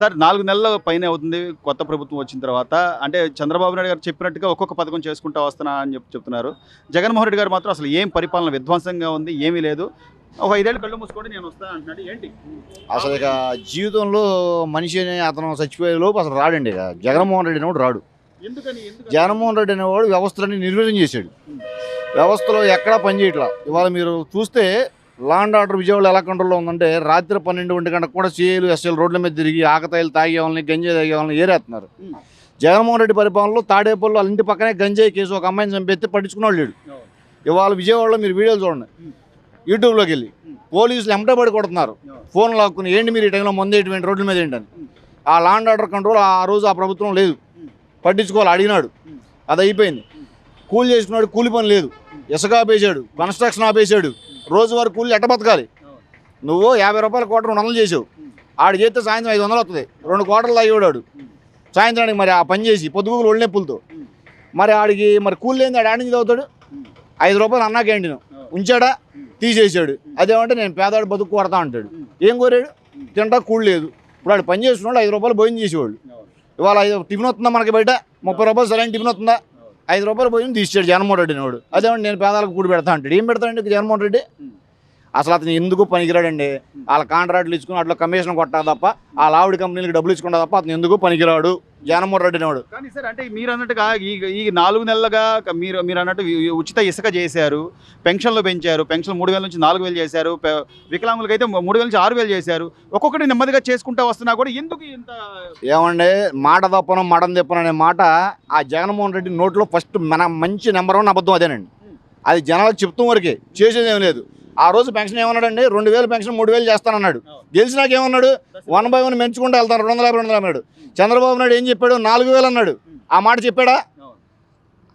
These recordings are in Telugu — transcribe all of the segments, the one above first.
సార్ 4 నెలల పైనే అవుతుంది కొత్త ప్రభుత్వం వచ్చిన తర్వాత. అంటే చంద్రబాబు నాయుడు గారు చెప్పినట్టుగా ఒక్కొక్క పథకం చేసుకుంటా వస్తున్నా అని చెప్తున్నారు. జగన్మోహన్ రెడ్డి గారు మాత్రం అసలు ఏం పరిపాలన విధ్వంసంగా ఉంది. ఏమీ లేదు. ఒక 5 ఏళ్ళు కళ్ళు మూసుకోండి నేను వస్తా అంటున్నాడు. ఏంటి? అసలు ఇక జీవితంలో మనిషి అతను చచ్చిపోయే లోపు అసలు రాడండి. ఇక జగన్మోహన్ రెడ్డి అనేవాడు రాడు. ఎందుకని? జగన్మోహన్ రెడ్డి అనేవాడు వ్యవస్థలన్నీ నిర్వీర్యం చేశాడు. వ్యవస్థలో ఎక్కడా పనిచేయట్లా. ఇవాళ మీరు చూస్తే లా అండ్ ఆర్డర్ విజయవాడ ఎలా కంట్రోల్లో ఉందంటే రాత్రి 12 గంటకు కూడా సీఏలు ఎస్ఐలు రోడ్ల మీద తిరిగి ఆకతాయిలు తాగేవాళ్ళని గంజాయి తాగేవాళ్ళని ఏరేస్తున్నారు. జగన్మోహన్ రెడ్డి పరిపాలనలో తాడేపల్లి వాళ్ళ ఇంటి పక్కనే గంజాయి కేసు ఒక అమ్మాయిని చంపేస్తే పట్టించుకున్నాడు లేడు. ఇవాళ విజయవాడలో మీరు వీడియోలు చూడండి, యూట్యూబ్లోకి వెళ్ళి పోలీసులు ఎంటబడి కొడుతున్నారు. ఫోన్ లాక్కుని ఏంటి మీరు ఈ టైంలో ముందు ఎటువంటి రోడ్ల మీద ఏంటని. ఆ లా అండ్ ఆర్డర్ కంట్రోల్ ఆ రోజు ఆ ప్రభుత్వం లేదు. పట్టించుకోవాలి, అడిగినాడు, అది అయిపోయింది. కూలి చేసుకున్నాడు, కూలి పని లేదు. ఇసుక ఆపేశాడు, కన్స్ట్రక్షన్ ఆపేశాడు. రోజువారీ కూలి ఎట్ట బతకాలి? నువ్వు 50 రూపాయల కోటర్ 200 చేసావు, ఆడు చేస్తే సాయంత్రం 500 వస్తుంది. 2 కోటర్లు అయ్యాడు సాయంత్రానికి. మరి ఆ పని చేసి పొద్దుగూలు ఒళ్ళు నొప్పులతో మరి ఆడికి మరి కూలి లేని ఆడి నుంచి చదువుతాడు. 5 రూపాయలు అన్నా క్యాంటీన్ ఉంచాడా, తీసేసాడు. అదేమంటే నేను పేదాడు బతుకు కొడతా అంటాడు. ఏం కోరాడు? తింటా కూలి లేదు. ఇప్పుడు ఆడు పని చేస్తున్నాడు, 5 రూపాయలు భోజనం చేసేవాళ్ళు. ఇవాళ టిఫిన్ వస్తుందా మనకి బయట? 30 రూపాయలు సరైన టిఫిన్ వస్తుందా? 5 రూపాయలు భోజనం తీసాడు జగన్మోహన్ రెడ్డి వాడు. అదేమంటే నేను పేదాలకు కూడి పెడతా అంటాడు. ఏం పెడతాడండి జగన్మోహన్ రెడ్డి? అసలు అతను ఎందుకు పనికిరాడండి. వాళ్ళ కాంట్రాక్టులు ఇచ్చుకుని అట్లా కమిషన్ కొట్టా తప్ప, ఆ లావుడి కంపెనీలకు డబ్బులు ఇచ్చుకుంటా తప్ప అతను ఎందుకు పనికిరాడు జగన్మోహన్ రెడ్డి వాడు. కానీ సార్ అంటే మీరు అన్నట్టుగా ఈ 4 నెలలుగా మీరు అన్నట్టు ఉచిత ఇసుక చేశారు, పెన్షన్లు పెంచారు. పెన్షన్ 3000 నుంచి 4000 చేశారు. వికలాంగులకి అయితే 3000 నుంచి 6000 చేశారు. ఒక్కొక్కటి నెమ్మదిగా చేసుకుంటా వస్తున్నా కూడా ఎందుకు ఇంత? ఏమండే, మాట తప్పను మడం తిప్పను అనే మాట ఆ జగన్మోహన్ రెడ్డి నోట్లో ఫస్ట్ మన మంచి నెంబర్ 1 అబద్ధం అదేనండి. అది జనాలకు చెప్తాం వరకే, చేసేది ఏం లేదు. ఆ రోజు పెన్షన్ ఏమన్నాడండి? 2000 పెన్షన్ 3000 చేస్తానన్నాడు. గెలిచినాక ఏమన్నాడు? 1 by 1 పెంచుకుంటూ వెళ్తాను, 250 అన్నాడు. చంద్రబాబు నాయుడు ఏం చెప్పాడు? 4000 అన్నాడు. ఆ మాట చెప్పాడా?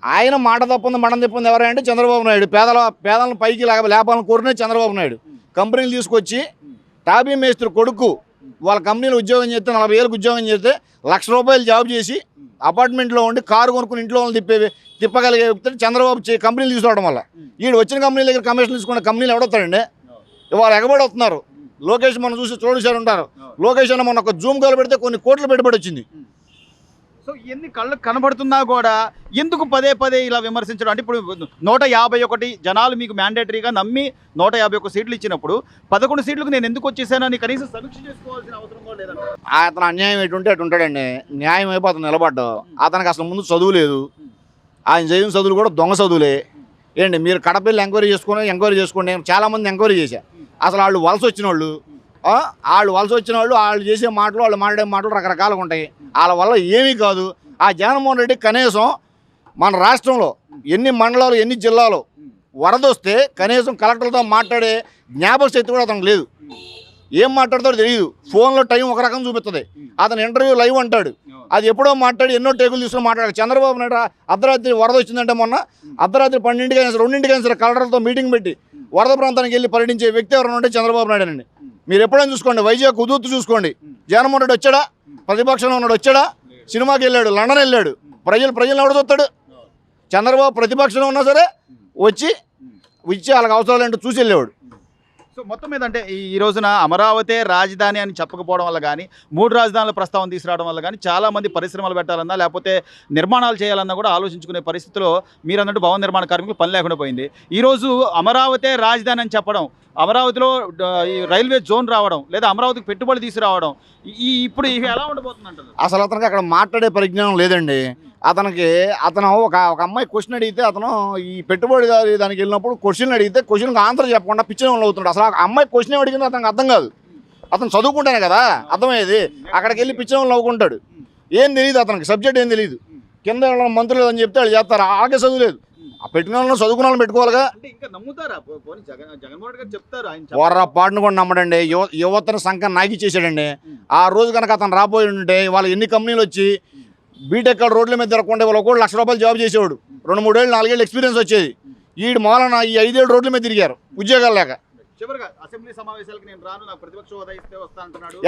ఆయన మాట తప్పుంది మడం తిప్పుంది ఎవరంటే చంద్రబాబు నాయుడు. పేదలను పైకి లేపాలని కోరినే చంద్రబాబు నాయుడు. కంపెనీలు తీసుకొచ్చి టాబీ మేస్త్రి కొడుకు వాళ్ళ కంపెనీలో ఉద్యోగం చేస్తే 40,000 ఉద్యోగం చేస్తే ₹1,00,000 జాబ్ చేసి అపార్ట్మెంట్లో ఉండి కారు కొనుక్కుని ఇంట్లో వాళ్ళని తిప్పగలిగే చంద్రబాబు కంపెనీలు తీసుకోవడం వల్ల. వీడు వచ్చిన కంపెనీల దగ్గర కమిషన్ తీసుకున్న కంపెనీలు ఎవడొస్తాడండి? ఇవాళ ఎగబడి వస్తున్నారు. లోకేష్ మనం చూసి చూడసారి ఉంటారు. లోకేష్ అన్న మొన్న ఒక జూమ్ కాల్ పెడితే కొన్ని కోట్ల పెట్టుబడి వచ్చింది. సో ఎన్ని కళ్ళకు కనబడుతున్నా కూడా ఎందుకు పదే పదే ఇలా విమర్శించడం? అంటే ఇప్పుడు 151 జనాలు మీకు మ్యాండేటరీగా నమ్మి 151 సీట్లు ఇచ్చినప్పుడు 11 సీట్లకు నేను ఎందుకు వచ్చేసానని కనీసం సమీక్ష చేసుకోవాల్సిన అవసరం కూడా లేదంట. అతను అన్యాయం ఎటుంటే అటు ఉంటాడండి. న్యాయం అయిపో అతను నిలబడ్డావు. అతనికి అసలు ముందు చదువు లేదు. ఆయన చదివిన చదువులు కూడా దొంగ చదువులే. ఏంటి మీరు కడపల్లి ఎంక్వైరీ చేసుకోండి. నేను చాలామంది ఎంక్వైరీ చేశా. అసలు వాళ్ళు వలస వచ్చిన వాళ్ళు, వాళ్ళు చేసే మాటలు, వాళ్ళు మాట్లాడే మాటలు రకరకాలుగా ఉంటాయి. వాళ్ళ వల్ల ఏమీ కాదు. ఆ జగన్మోహన్ రెడ్డి కనీసం మన రాష్ట్రంలో ఎన్ని మండలాలు ఎన్ని జిల్లాలు వరద వస్తే కనీసం కలెక్టర్లతో మాట్లాడే జ్ఞాపక శక్తి కూడా అతనికి లేదు. ఏం మాట్లాడతాడో తెలియదు. ఫోన్లో టైం ఒక రకం చూపిస్తుంది. అతను ఇంటర్వ్యూ లైవ్ అంటాడు, అది ఎప్పుడో మాట్లాడి ఎన్నో టేకులు తీసుకుని మాట్లాడాడు. చంద్రబాబు నాయుడు అర్ధరాత్రి వరద వచ్చిందంటే మొన్న అర్ధరాత్రి 12కి 2ంటికి సరే కలెక్టర్లతో మీటింగ్ పెట్టి వరద ప్రాంతానికి వెళ్ళి పర్యటించే వ్యక్తి ఎవరైనా ఉంటే చంద్రబాబు నాయుడు అండి. మీరు ఎప్పుడైనా చూసుకోండి, వైజాగ్ కుదుర్తు చూసుకోండి. జగన్మోహన్ రెడ్డి వచ్చాడా? ప్రతిపక్షంలో ఉన్నాడు, వచ్చాడా? సినిమాకి వెళ్ళాడు, లండన్ వెళ్ళాడు. ప్రజలు ఎవడు చూస్తాడు? చంద్రబాబు ప్రతిపక్షంలో ఉన్నా సరే వచ్చి వాళ్ళకి అవసరాలు ఏంటో చూసి వెళ్ళేవాడు. సో మొత్తం మీద అంటే ఈ రోజున అమరావతి రాజధాని అని చెప్పకపోవడం వల్ల కానీ, 3 రాజధానుల ప్రస్తావన తీసుకురావడం వల్ల కానీ చాలామంది పరిశ్రమలు పెట్టాలన్నా లేకపోతే నిర్మాణాలు చేయాలన్నా కూడా ఆలోచించుకునే పరిస్థితిలో మీరు అన్నట్టు భవన నిర్మాణ కార్మికులు పని లేకుండా పోయింది. ఈరోజు అమరావతి రాజధాని అని చెప్పడం, అమరావతిలో ఈ రైల్వే జోన్ రావడం, లేదా అమరావతికి పెట్టుబడి తీసుకురావడం, ఇప్పుడు ఇవి ఎలా ఉండబోతుంది అంటారు? అసలు అతనికి అక్కడ మాట్లాడే పరిజ్ఞానం లేదండి. అతను ఒక అమ్మాయి క్వశ్చన్ అడిగితే అతను ఈ పెట్టుబడిదారి దానికి వెళ్ళినప్పుడు క్వశ్చన్ అడిగితే క్వశ్చన్కి ఆన్సర్ చెప్పకుండా పిచ్చిన వాళ్ళు అవుతున్నాడు. అసలు ఆ అమ్మాయి క్వశ్చన్ అడిగింది అతనికి అర్థం కాదు. అతను చదువుకుంటానే కదా అర్థమయ్యేది. అక్కడికి వెళ్ళి పిచ్చిన వాళ్ళు నవ్వుకుంటాడు. ఏం తెలియదు అతనికి, సబ్జెక్ట్ ఏం తెలియదు. కింద మంత్రులు అని చెప్తే వాళ్ళు చేస్తారు. ఆగే చదువులేదు. ఆ పెట్టుకున్న వాళ్ళని చదువుకున్న వాళ్ళని పెట్టుకోవాలిగా. పాటును కూడా నమ్మడండి. యువతను సంఖ్య నాకి చేశాడండి. ఆ రోజు కనుక అతను రాబోయి ఉంటే వాళ్ళు ఎన్ని కంపెనీలు వచ్చి బీటెక్ రోడ్ల మీద తిరగకుండా వాళ్ళు ఒకటి ₹1,00,000 జాబ్ చేసేవాడు. 2-3 ఏళ్ళు 4 ఏళ్ళు ఎక్స్పీరియన్స్ వచ్చేది. వీడు మూలన ఈ 5 ఏళ్ళు రోడ్ల మీద తిరిగారు ఉద్యోగాలు లేక.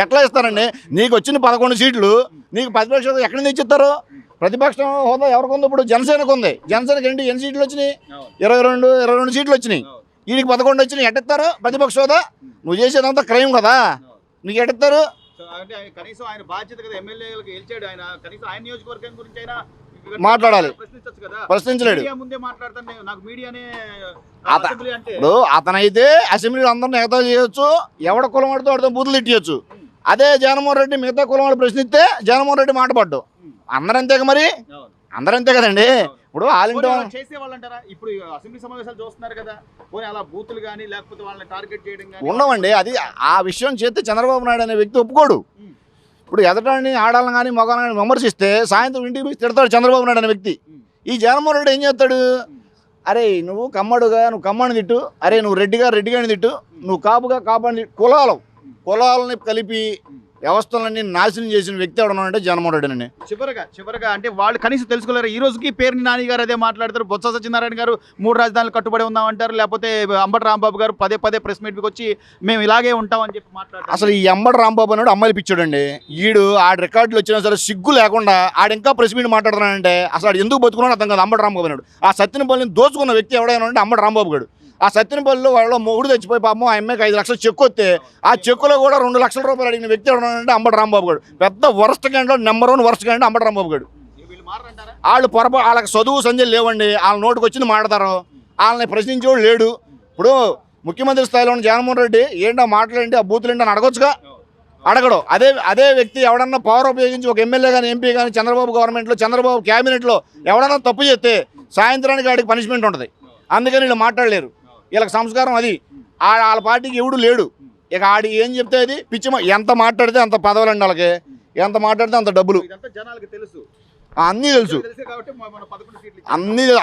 ఎట్లా ఇస్తారండి? నీకు వచ్చిన 11 సీట్లు నీకు ప్రతిపక్ష హోదా ఎక్కడి నుంచి ఇస్తారు? ప్రతిపక్షం హోదా ఎవరికి ఉంది? ఇప్పుడు జనసేనకు ఉంది. జనసేనకి ఎన్ని సీట్లు వచ్చినాయి? 22 సీట్లు వచ్చినాయి. వీడికి 11 వచ్చినాయి. ఎట్టిస్తారు ప్రతిపక్ష హోదా? నువ్వు చేసేదంతా క్రైమ్ కదా, నీకు ఎట్టిస్తారు? సో అంటే కనీసం ఆయన బాధ్యత కదా, ఎమ్మెల్యేలకు గెలిచాడు ఆయన, కనీసం ఆయన నియోజకవర్గం గురించి అయినా మాట్లాడాలి. ప్రశ్నించచ్చు కదా. ప్రశ్నించలేడు. మీడియా ముందే మాట్లాడతాను, నాకు మీడియానే అత- అసెంబ్లీ అంటే ఇప్పుడు అతనైతే అసెంబ్లీలో అందరిని ఎగతాళి చేయొచ్చు, ఎవడ కులం వాడితో వాడితో బూతులు ఇట్టియచ్చు. అదే జగన్మోహన్ రెడ్డి మిగతా కులం వాడు ప్రశ్నిస్తే జగన్మోహన్ రెడ్డి మాటపడ్డు. అందరూ అంతేగా మరి, అవును. అందరూ అంతే కదండి. ఇప్పుడు పోనీ వాళ్ళ అలా చేసేవాళ్ళు అంటారా? ఇప్పుడు ఈ అసెంబ్లీ సమావేశాలు చూస్తున్నారు కదా, పోనీ అలా బూతులు కానీ లేకపోతే వాళ్ళని టార్గెట్ చేయడం కానీ ఉండవండి. అది ఆ విషయం చేస్తే చంద్రబాబు నాయుడు అనే వ్యక్తి ఒప్పుకోడు. ఇప్పుడు ఎదటాన్ని ఆడాలని కానీ మగాలని కానీ విమర్శిస్తే సాయంత్రం ఇంటికి పోయి తిడతాడు చంద్రబాబు నాయుడు అనే వ్యక్తి. ఈ జగన్మోహన్ రెడ్డి ఏం చేస్తాడు? అరే నువ్వు కమ్మడుగా నువ్వు కమ్మని తిట్టు, అరే నువ్వు రెడ్డిగాని తిట్టు, నువ్వు కాపుగా కాపాని కులాలని కలిపి వ్యవస్థలన్నీ నాశనం చేసిన వ్యక్తి ఎవడన్నా అంటే జగన్మోహన్ రెడ్డి అని. చివరగా అంటే వాళ్ళు కనీసం తెలుసుకోలేరు. ఈ రోజుకి పేరుని నాని గారు అదే మాట్లాడతారు, బొత్స సత్యనారాయణ గారు 3 రాజధానులు కట్టుబడి ఉన్నామంటారు, లేకపోతే అంబటి రాంబాబు గారు పదే ప్రెస్ మీట్కి వచ్చి మేము ఇలాగే ఉంటామని చెప్పి మాట్లాడారు. అసలు ఈ అంబటి రాంబాబు అన్నాడు అమ్మాయిలు పిచ్చాడండి. ఈడు ఆడ రికార్డులు వచ్చినా సరే సిగ్గు లేకుండా ఆడ ఇంకా ప్రెస్ మీట్ మాట్లాడుతున్నాడంటే అసలు ఆడు ఎందుకు బతుకున్నాడు అర్థం కాదు. అంబటి రాంబాబు అన్నాడు ఆ సత్యనపల్లిని దోచుకున్న వ్యక్తి ఎవడైనా అంటే అంబటి రాంబాబు గారు. ఆ సత్యనపల్లిలో వాళ్ళ మొగుడు తెచ్చిపోయి పాపం ఆ అమ్మాయికి 5 లక్షలు చెక్కు వస్తే ఆ చెక్కులో కూడా 2 లక్షల రూపాయలు అడిగిన వ్యక్తి ఎవడంటే అంబటి రాంబాబు గారు. పెద్ద worst candidate, number 1 worst candidate Ambati Rambabu గారు. వాళ్ళు వాళ్ళకి చదువు సంజయ్ లేవండి, వాళ్ళ నోటికి వచ్చింది మాట్లాడతారు, వాళ్ళని ప్రశ్నించేవాడు లేడు. ఇప్పుడు ముఖ్యమంత్రి స్థాయిలో ఉన్న జగన్మోహన్ రెడ్డి ఏంటో మాట్లాడండి, ఆ బూతులు ఏంటో అని అడగొచ్చుగా, అడగడు. అదే వ్యక్తి ఎవడన్నా పవర్ ఉపయోగించి ఒక ఎమ్మెల్యే కానీ ఎంపీ కానీ చంద్రబాబు గవర్నమెంట్లో చంద్రబాబు క్యాబినెట్లో ఎవడన్నా తప్పు చేస్తే సాయంత్రానికి వాడికి పనిష్మెంట్ ఉంటుంది. అందుకని వీళ్ళు మాట్లాడలేరు. వీళ్ళకి సంస్కారం అది. వాళ్ళ పార్టీకి ఎవడు లేడు. ఇక ఆడి ఏం చెప్తే అది పిచ్చి. ఎంత మాట్లాడితే అంత పదవులండి వాళ్ళకి, ఎంత మాట్లాడితే అంత డబ్బులు. అన్నీ తెలుసు,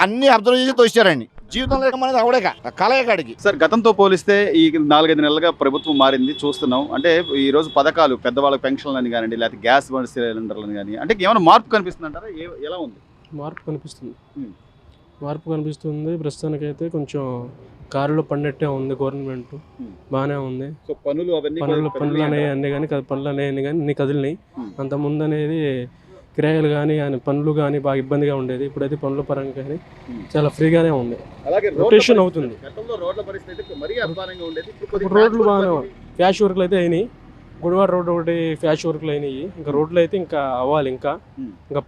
అన్ని అబ్జర్వ్ చేసి తోస్తారండి. జీవితంలో అనేది అవడేక కలయకాడికి. సార్ గతంతో పోలిస్తే ఈ 4-5 నెలలుగా ప్రభుత్వం మారింది చూస్తున్నాం. అంటే ఈ రోజు పథకాలు పెద్దవాళ్ళకి పెన్షన్లని కానివ్వండి, లేకపోతే గ్యాస్ సిలిండర్లను కానీ, అంటే ఏమైనా మార్పు కనిపిస్తుంది అంటారా? ఎలా ఉంది? మార్పు కనిపిస్తుంది ప్రస్తుతానికైతే. కొంచెం కారులో పడినట్టే ఉంది గవర్నమెంట్, బాగానే ఉంది. సో పనులు అనేవి అన్నీ కానీ పనులు అనేవి కానీ అన్ని కదిలినాయి. అంతకుముందు అనేది కిరాయిలు కానీ పనులు కానీ బాగా ఇబ్బందిగా ఉండేది. ఇప్పుడైతే పనుల పరంగా కానీ చాలా ఫ్రీగానే ఉంది, రొటేషన్ అవుతుంది. రోడ్లు బాగానే ఫ్యాష్ వర్క్లు అయితే అయినాయి. గుడివాడ రోడ్డు ఒకటి ఫ్యాష్ వర్క్లు అయినాయి. ఇంకా రోడ్లు అయితే ఇంకా అవ్వాలి, ఇంకా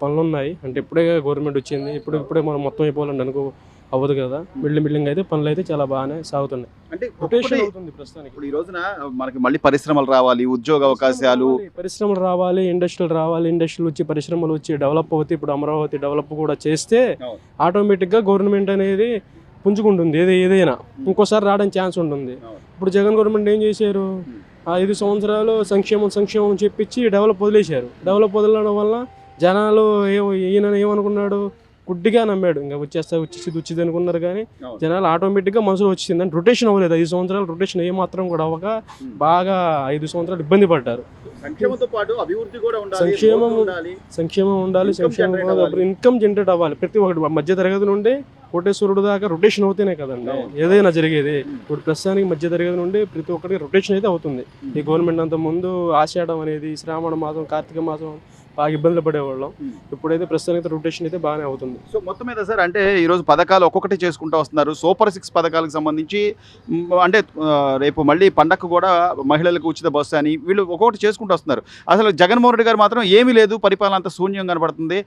పనులు ఉన్నాయి. అంటే ఇప్పుడే గవర్నమెంట్ వచ్చింది, ఇప్పుడే మనం మొత్తం అయిపోవాలండి అనుకో అవ్వదు కదా. బిల్డింగ్ అయితే పనులు అయితే చాలా బాగానే సాగుతున్నాయి. అంటే రొటేషన్ అవుతుంది ప్రస్తుతానికి. ఇప్పుడు ఈ రోజున మనకి మళ్ళీ పరిశ్రమలు రావాలి, ఉద్యోగ అవకాశాలు, పరిశ్రమలు రావాలి, ఇండస్ట్రీలు వచ్చి పరిశ్రమలు వచ్చి డెవలప్ అవుతాయి. ఇప్పుడు అమరావతి డెవలప్ కూడా చేస్తే ఆటోమేటిక్గా గవర్నమెంట్ అనేది పుంజుకుంటుంది. ఏదైనా ఇంకోసారి రావడానికి ఛాన్స్ ఉంటుంది. ఇప్పుడు జగన్ గవర్నమెంట్ ఏం చేశారు? 5 సంవత్సరాలు సంక్షేమం చెప్పించి డెవలప్ వదలడం వల్ల జనాలు ఈయన ఏమనుకున్నాడు, గుడ్డిగా నమ్మాడు. ఇంకా వచ్చేది అనుకున్నారు. కానీ జనాలు ఆటోమేటిక్గా మనసులో వచ్చింది. అంటే రొటేషన్ అవ్వలేదు. 5 సంవత్సరాలు రొటేషన్ ఏమాత్రం కూడా అవ్వక బాగా 5 సంవత్సరాలు ఇబ్బంది పడ్డారు. సంక్షేమంతో పాటు అభివృద్ధి కూడా ఉండాలి, సంక్షేమం ఉండాలి, ఇన్కమ్ జనరేట్ అవ్వాలి. ప్రతి ఒక్కటి మధ్య తరగతి నుండి కోటేశ్వరుడు దాకా రొటేషన్ అవుతేనే కదండి ఏదైనా జరిగేది. ఇప్పుడు ప్రస్తుతానికి మధ్య తరగతి నుండి ప్రతి ఒక్కరికి రొటేషన్ అయితే అవుతుంది. ఈ గవర్నమెంట్ అంత ముందు ఆషాఢం అనేది, శ్రావణ మాసం, కార్తీక మాసం బాగా ఇబ్బందులు పడేవాళ్ళం. ఇప్పుడైతే ప్రస్తుతానికి రొటేషన్ అయితే బాగానే అవుతుంది. సో మొత్తం మీద సార్ అంటే ఈరోజు పథకాలు ఒక్కొక్కటి చేసుకుంటూ వస్తున్నారు. సూపర్ 6 పథకాలకు సంబంధించి అంటే రేపు మళ్ళీ పండగకు కూడా మహిళలకు ఉచిత బస్సు అని వీళ్ళు ఒక్కొక్కటి చేసుకుంటూ వస్తున్నారు. అసలు జగన్మోహన్ రెడ్డి గారు మాత్రం ఏమీ లేదు, పరిపాలన అంత శూన్యం కనబడుతుంది,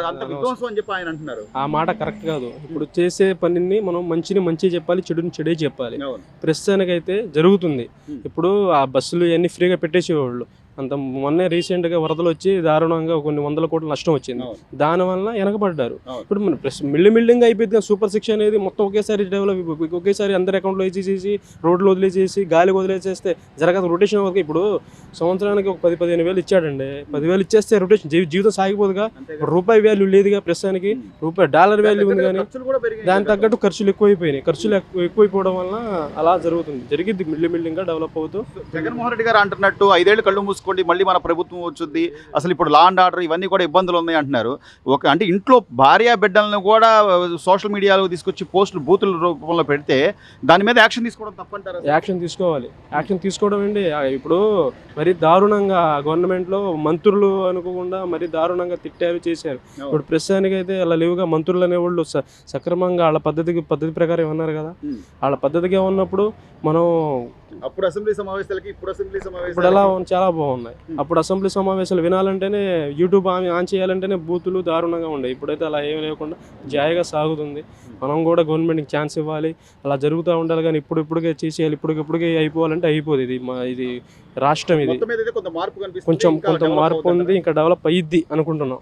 అంత విధ్వంసం అని చెప్పి ఆయన అంటున్నారు. ఆ మాట కరెక్ట్ కాదు. ఇప్పుడు చేసే పనిని మనం మంచి చెప్పాలి, చెడుని చెడే చెప్పాలి. ప్రస్తుతానికైతే జరుగుతుంది. ఇప్పుడు ఆ బస్సులు ఇవన్నీ ఫ్రీగా పెట్టేసేవాళ్ళు. అంత మొన్నే రీసెంట్గా వరదలు వచ్చి దారుణంగా కొన్ని 100 కోట్ల నష్టం వచ్చింది. దానివల్ల వెనకబడ్డారు. ఇప్పుడు మన మిల్లింగ్ అయిపోయింది. సూపర్ 6 అనేది మొత్తం ఒకేసారి డెవలప్, ఒకేసారి అందరి అకౌంట్లో వేసేసి రోడ్లు వదిలేసేసి గాలికి వదిలేసేస్తే జరగదు రొటేషన్ వరకు. ఇప్పుడు సంవత్సరానికి ఒక 10-15 వేలు ఇచ్చాడండి. 10,000 ఇచ్చేస్తే రొటేషన్ జీవితం సాగిపోదుగా. రూపాయి వాల్యూ లేదుగా ప్రస్తుతానికి, డాలర్ వాల్యూ ఉంది. కానీ దానికి తగ్గట్టు ఖర్చులు ఎక్కువైపోయినాయి. ఖర్చులు ఎక్కువైపోవడం వల్ల అలా జరిగిద్ది మిల్లింగ్గా డెవలప్ అవుతూ. జగన్మోహన్ రెడ్డి గారు అంటున్నట్టు 5 ఏళ్ళు కళ్ళు మూసుకోండి మళ్ళీ మన ప్రభుత్వం వచ్చుద్ది, అసలు ఇప్పుడు లా అండ్ ఆర్డర్ ఇవన్నీ కూడా ఇబ్బందులు ఉన్నాయి అంటున్నారు. అంటే ఇంట్లో భార్య బిడ్డలను కూడా సోషల్ మీడియాలో తీసుకొచ్చి పోస్టులు బూతుల రూపంలో పెడితే దాని మీద యాక్షన్ తీసుకోవడం తప్పంటారు? యాక్షన్ తీసుకోవడం అండి. ఇప్పుడు మరి దారుణంగా గవర్నమెంట్లో మంత్రులు అనుకోకుండా మరి దారుణంగా తిట్టారు, చేశారు. ఇప్పుడు ప్రస్తుతానికి అయితే అలా లేవుగా. మంత్రులు అనేవాళ్ళు సక్రమంగా వాళ్ళ పద్ధతి ప్రకారం ఉన్నారు కదా. వాళ్ళ పద్ధతిగా ఉన్నప్పుడు మనం అప్పుడు అసెంబ్లీ సమావేశాలకి ఇప్పుడు అసెంబ్లీ ఇప్పుడు ఎలా సమావేశాలు చాలా బాగున్నాయి. అప్పుడు అసెంబ్లీ సమావేశాలు వినాలంటేనే యూట్యూబ్ ఆన్ చేయాలంటేనే బూతులు దారుణంగా ఉండేవి. ఇప్పుడైతే అలా ఏం లేకుండా జాయిగా సాగుతుంది. మనం కూడా గవర్నమెంట్కి ఛాన్స్ ఇవ్వాలి, అలా జరుగుతూ ఉండాలి. కానీ ఇప్పుడిప్పుడుకే చేసేయాలి, ఇప్పటికే అయిపోవాలంటే అయిపోదు. ఇది రాష్ట్రం, ఇది మొత్తం మీద అయితే కొంత మార్పు కనిపిస్తుంది. కొంచెం ఇంకా కొంత develop మార్పు అవుతుందా? ఉంది, ఇంకా డెవలప్ అయ్యిద్ది అనుకుంటున్నాం.